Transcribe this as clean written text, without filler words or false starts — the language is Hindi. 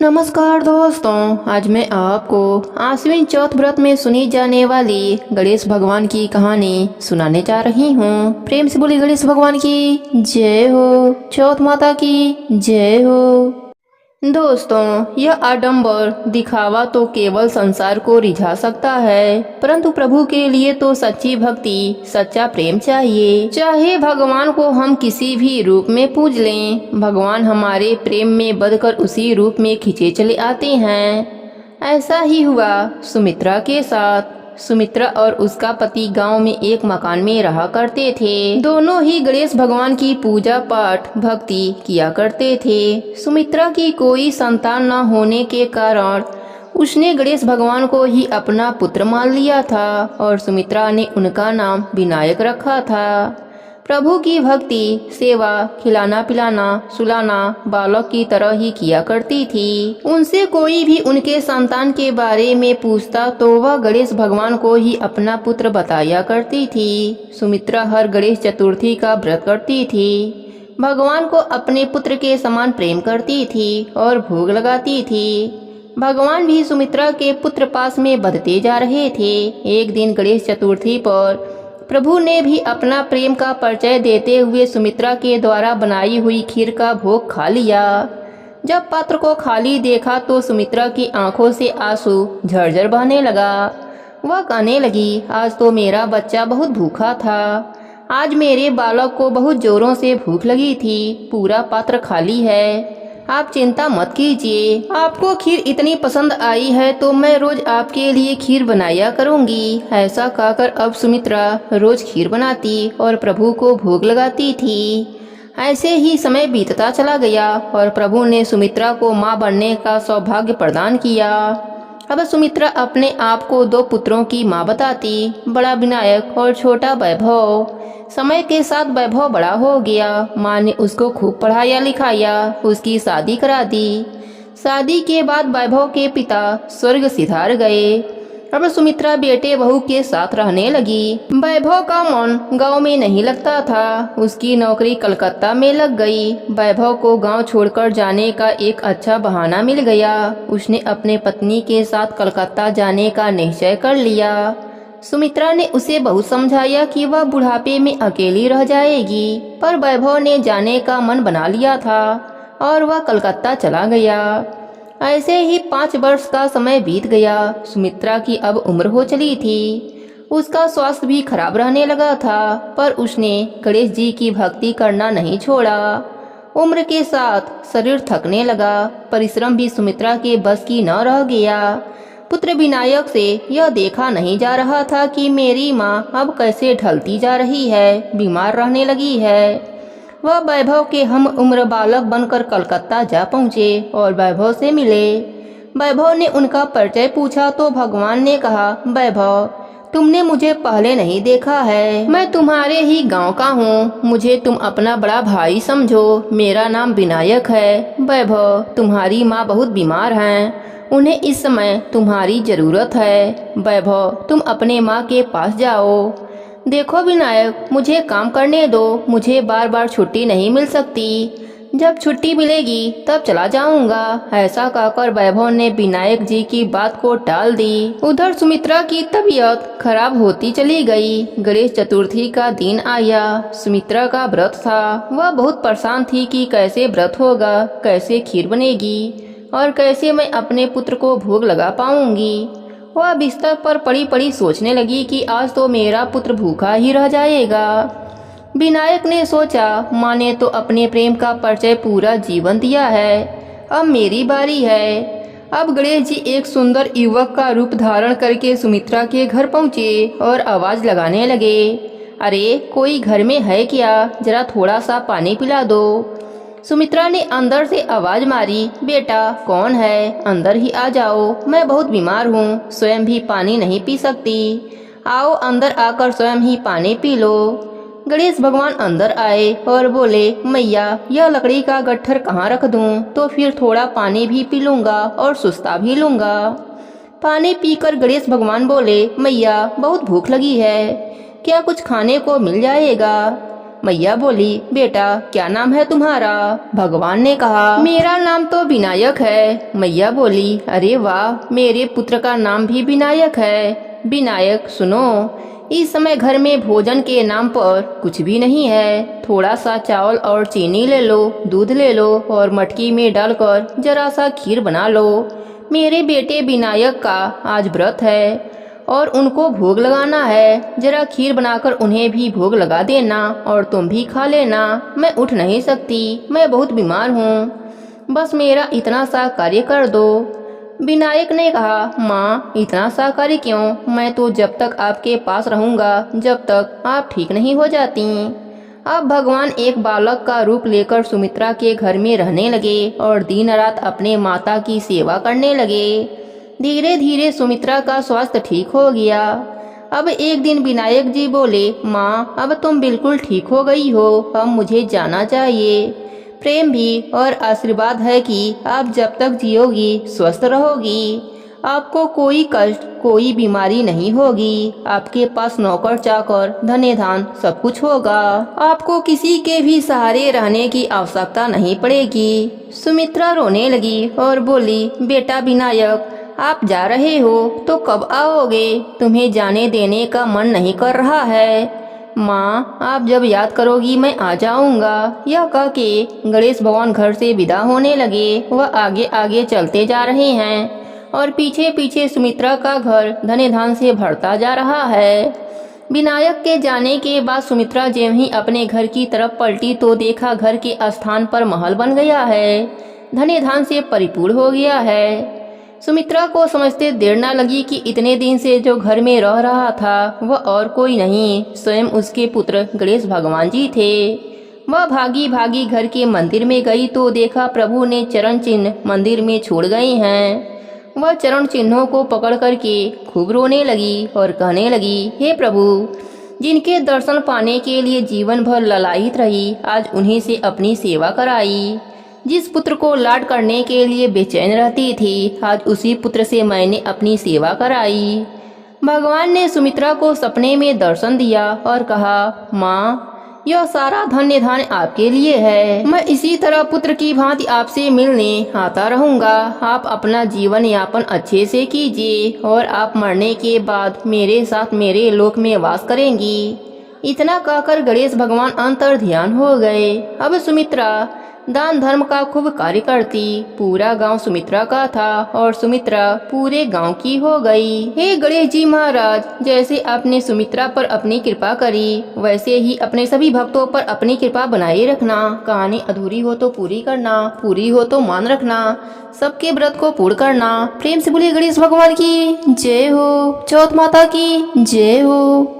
नमस्कार दोस्तों, आज मैं आपको आश्विन चौथ व्रत में सुनी जाने वाली गणेश भगवान की कहानी सुनाने जा रही हूँ। प्रेम से बोली गणेश भगवान की जय हो, चौथ माता की जय हो। दोस्तों, यह आडंबर दिखावा तो केवल संसार को रिझा सकता है, परंतु प्रभु के लिए तो सच्ची भक्ति, सच्चा प्रेम चाहिए। चाहे भगवान को हम किसी भी रूप में पूज लें, भगवान हमारे प्रेम में बंधकर उसी रूप में खींचे चले आते हैं। ऐसा ही हुआ सुमित्रा के साथ। सुमित्रा और उसका पति गांव में एक मकान में रहा करते थे। दोनों ही गणेश भगवान की पूजा पाठ भक्ति किया करते थे। सुमित्रा की कोई संतान न होने के कारण उसने गणेश भगवान को ही अपना पुत्र मान लिया था और सुमित्रा ने उनका नाम विनायक रखा था। प्रभु की भक्ति, सेवा, खिलाना पिलाना, सुलाना बालक की तरह ही किया करती थी। उनसे कोई भी उनके संतान के बारे में पूछता तो वह गणेश भगवान को ही अपना पुत्र बताया करती थी। सुमित्रा हर गणेश चतुर्थी का व्रत करती थी, भगवान को अपने पुत्र के समान प्रेम करती थी और भोग लगाती थी। भगवान भी सुमित्रा के पुत्र पास में बढ़ते जा रहे थे। एक दिन गणेश चतुर्थी पर प्रभु ने भी अपना प्रेम का परिचय देते हुए सुमित्रा के द्वारा बनाई हुई खीर का भोग खा लिया। जब पात्र को खाली देखा तो सुमित्रा की आंखों से आंसू झरझर बहने लगा। वह कहने लगी, आज तो मेरा बच्चा बहुत भूखा था। आज मेरे बालक को बहुत जोरों से भूख लगी थी। पूरा पात्र खाली है, आप चिंता मत कीजिए। आपको खीर इतनी पसंद आई है तो मैं रोज आपके लिए खीर बनाया करूंगी। ऐसा कहकर अब सुमित्रा रोज खीर बनाती और प्रभु को भोग लगाती थी। ऐसे ही समय बीतता चला गया और प्रभु ने सुमित्रा को मां बनने का सौभाग्य प्रदान किया। अब सुमित्रा अपने आप को दो पुत्रों की मां बताती, बड़ा विनायक और छोटा वैभव। समय के साथ वैभव बड़ा हो गया। माँ ने उसको खूब पढ़ाया लिखाया, उसकी शादी करा दी। शादी के बाद वैभव के पिता स्वर्ग सिधार गए। अब सुमित्रा बेटे बहू के साथ रहने लगी। वैभव का मन गांव में नहीं लगता था, उसकी नौकरी कलकत्ता में लग गई। वैभव को गांव छोड़कर जाने का एक अच्छा बहाना मिल गया। उसने अपने पत्नी के साथ कलकत्ता जाने का निश्चय कर लिया। सुमित्रा ने उसे बहुत समझाया कि वह बुढ़ापे में अकेली रह जाएगी, पर वैभव ने जाने का मन बना लिया था और वह कलकत्ता चला गया। ऐसे ही 5 वर्ष का समय बीत गया। सुमित्रा की अब उम्र हो चली थी। उसका स्वास्थ्य भी खराब रहने लगा था, पर उसने गणेश जी की भक्ति करना नहीं छोड़ा। उम्र के साथ शरीर थकने लगा, परिश्रम भी सुमित्रा के बस की न रह गया। पुत्र विनायक से यह देखा नहीं जा रहा था कि मेरी माँ अब कैसे ढलती जा रही है, बीमार रहने लगी है। वह वैभव के हम उम्र बालक बनकर कलकत्ता जा पहुँचे और वैभव से मिले। वैभव ने उनका परिचय पूछा तो भगवान ने कहा, वैभव, तुमने मुझे पहले नहीं देखा है। मैं तुम्हारे ही गांव का हूँ। मुझे तुम अपना बड़ा भाई समझो। मेरा नाम विनायक है। वैभव, तुम्हारी माँ बहुत बीमार हैं, उन्हें इस समय तुम्हारी जरूरत है। वैभव, तुम अपने माँ के पास जाओ। देखो विनायक, मुझे काम करने दो। मुझे बार बार छुट्टी नहीं मिल सकती। जब छुट्टी मिलेगी तब चला जाऊंगा। ऐसा कहकर वैभव ने विनायक जी की बात को टाल दी। उधर सुमित्रा की तबीयत खराब होती चली गई। गणेश चतुर्थी का दिन आया। सुमित्रा का व्रत था। वह बहुत परेशान थी कि कैसे व्रत होगा, कैसे खीर बनेगी और कैसे मैं अपने पुत्र को भोग लगा पाऊंगी। वह बिस्तर पर पड़ी पड़ी सोचने लगी कि आज तो मेरा पुत्र भूखा ही रह जाएगा। विनायक ने सोचा, माँ ने तो अपने प्रेम का परिचय पूरा जीवन दिया है, अब मेरी बारी है। अब गणेश जी एक सुंदर युवक का रूप धारण करके सुमित्रा के घर पहुँचे और आवाज लगाने लगे, अरे कोई घर में है क्या? जरा थोड़ा सा पानी पिला दो। सुमित्रा ने अंदर से आवाज मारी, बेटा कौन है? अंदर ही आ जाओ, मैं बहुत बीमार हूँ, स्वयं भी पानी नहीं पी सकती। आओ अंदर आकर स्वयं ही पानी पी लो। गणेश भगवान अंदर आए और बोले, मैया यह लकड़ी का गट्ठर कहाँ रख दूँ? तो फिर थोड़ा पानी भी पी लूँगा और सुस्ता भी लूँगा। पानी पीकर गणेश भगवान बोले, मैया बहुत भूख लगी है, क्या कुछ खाने को मिल जाएगा? मैया बोली, बेटा क्या नाम है तुम्हारा? भगवान ने कहा, मेरा नाम तो विनायक है। मैया बोली, अरे वाह, मेरे पुत्र का नाम भी विनायक है। विनायक सुनो, इस समय घर में भोजन के नाम पर कुछ भी नहीं है। थोड़ा सा चावल और चीनी ले लो, दूध ले लो और मटकी में डालकर जरा सा खीर बना लो। मेरे बेटे विनायक का आज व्रत है और उनको भोग लगाना है। जरा खीर बनाकर उन्हें भी भोग लगा देना और तुम भी खा लेना। मैं उठ नहीं सकती, मैं बहुत बीमार हूँ। बस मेरा इतना सा कार्य कर दो। विनायक ने कहा, माँ इतना सा कार्य क्यों? मैं तो जब तक आपके पास रहूँगा जब तक आप ठीक नहीं हो जाती। अब भगवान एक बालक का रूप लेकर सुमित्रा के घर में रहने लगे और दिन रात अपने माता की सेवा करने लगे। धीरे धीरे सुमित्रा का स्वास्थ्य ठीक हो गया। अब एक दिन विनायक जी बोले, माँ अब तुम बिल्कुल ठीक हो गई हो, अब मुझे जाना चाहिए। प्रेम भी और आशीर्वाद है कि आप जब तक जियोगी स्वस्थ रहोगी। आपको कोई कष्ट कोई बीमारी नहीं होगी। आपके पास नौकर चाकर धन धान सब कुछ होगा। आपको किसी के भी सहारे रहने की आवश्यकता नहीं पड़ेगी। सुमित्रा रोने लगी और बोली, बेटा विनायक आप जा रहे हो तो कब आओगे? तुम्हें जाने देने का मन नहीं कर रहा है। माँ आप जब याद करोगी मैं आ जाऊंगा। यह कह के गणेश भगवान घर से विदा होने लगे। वह आगे आगे चलते जा रहे हैं और पीछे पीछे सुमित्रा का घर धने धान से भरता जा रहा है। विनायक के जाने के बाद सुमित्रा ज्यों ही अपने घर की तरफ पलटी तो देखा घर के स्थान पर महल बन गया है, धने धान से परिपूर्ण हो गया है। सुमित्रा को समझते देर न लगी कि इतने दिन से जो घर में रह रहा था वह और कोई नहीं, स्वयं उसके पुत्र गणेश भगवान जी थे। वह भागी भागी घर के मंदिर में गई तो देखा प्रभु ने चरण चिन्ह मंदिर में छोड़ गए हैं। वह चरण चिन्हों को पकड़ करके खूब रोने लगी और कहने लगी, हे प्रभु, जिनके दर्शन पाने के लिए जीवन भर ललायित रही, आज उन्हीं से अपनी सेवा कराई। जिस पुत्र को लाड करने के लिए बेचैन रहती थी, आज उसी पुत्र से मैंने अपनी सेवा कराई। भगवान ने सुमित्रा को सपने में दर्शन दिया और कहा, माँ यह सारा धन्य धान आपके लिए है। मैं इसी तरह पुत्र की भांति आपसे मिलने आता रहूंगा। आप अपना जीवन यापन अच्छे से कीजिए और आप मरने के बाद मेरे साथ मेरे लोक में वास करेंगी। इतना कहकर गणेश भगवान अंतर ध्यान हो गए। अब सुमित्रा दान धर्म का खूब कार्य करती। पूरा गांव सुमित्रा का था और सुमित्रा पूरे गांव की हो गई। हे गणेश जी महाराज, जैसे आपने सुमित्रा पर अपनी कृपा करी वैसे ही अपने सभी भक्तों पर अपनी कृपा बनाए रखना। कहानी अधूरी हो तो पूरी करना, पूरी हो तो मान रखना, सबके व्रत को पूर्ण करना। प्रेम से बोलिए गणेश भगवान की जय हो, चौथ माता की जय हो।